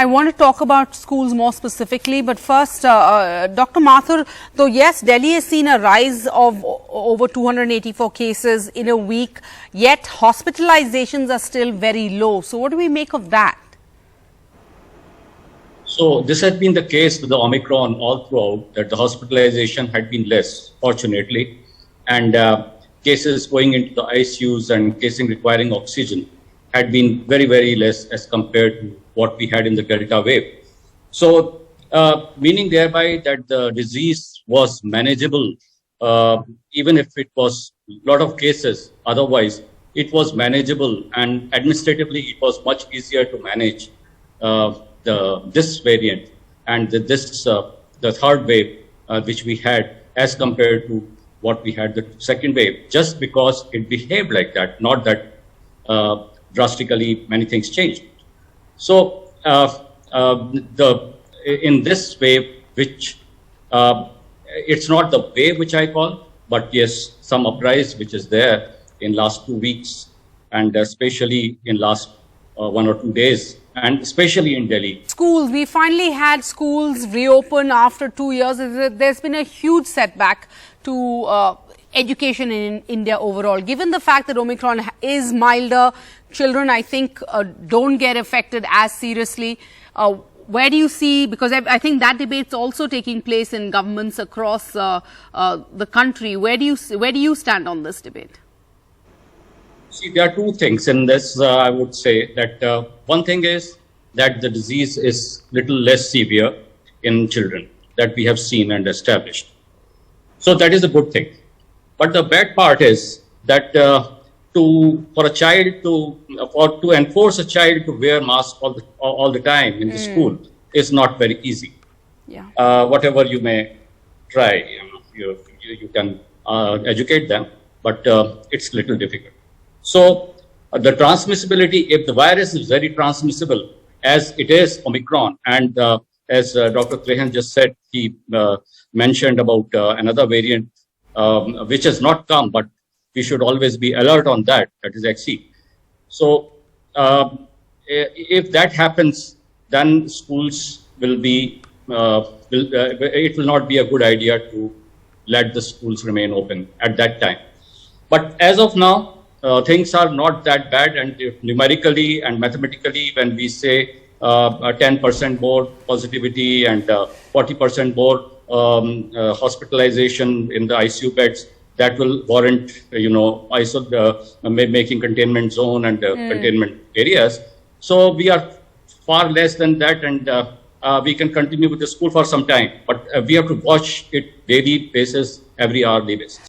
I want to talk about schools more specifically, but first, Dr. Mathur, though yes, Delhi has seen a rise of over 284 cases in a week, yet hospitalizations are still very low. So what do we make of that? So this has been the case with the Omicron all throughout, that the hospitalization had been less, fortunately, and cases going into the ICUs and cases requiring oxygen had been very, very less as compared to what we had in the Delta wave. So meaning thereby that the disease was manageable, even if it was a lot of cases, otherwise it was manageable, and administratively it was much easier to manage this variant and the third wave which we had as compared to what we had the second wave, just because it behaved like that, not that drastically many things changed. So in this wave, which it's not the wave which I call, but yes, some uprise which is there in last 2 weeks, and especially in last 1 or 2 days, and especially in Delhi. Schools, we finally had schools reopen after 2 years. There's been a huge setback to education in India overall. Given the fact that Omicron is milder, children, I think, don't get affected as seriously. Where do you see, because I think that debate's also taking place in governments across the country. Where do you stand on this debate? See, there are two things in this. I would say that one thing is that the disease is little less severe in children, that we have seen and established. So that is a good thing. But the bad part is that to enforce a child to wear mask all the time in the school is not very easy. Yeah. Whatever you may try, you can educate them, but it's little difficult. So the transmissibility, if the virus is very transmissible, as it is Omicron, and as Dr. Trehan just said, he mentioned about another variant which has not come, but we should always be alert on that, that is XE. So if that happens, then schools will be, it will not be a good idea to let the schools remain open at that time. But as of now, things are not that bad, and if numerically and mathematically, when we say 10% more positivity and 40% more hospitalization in the ICU beds, that will warrant, making containment zone and containment areas. So we are far less than that, and we can continue with the school for some time, but we have to watch it daily basis, every hourly basis.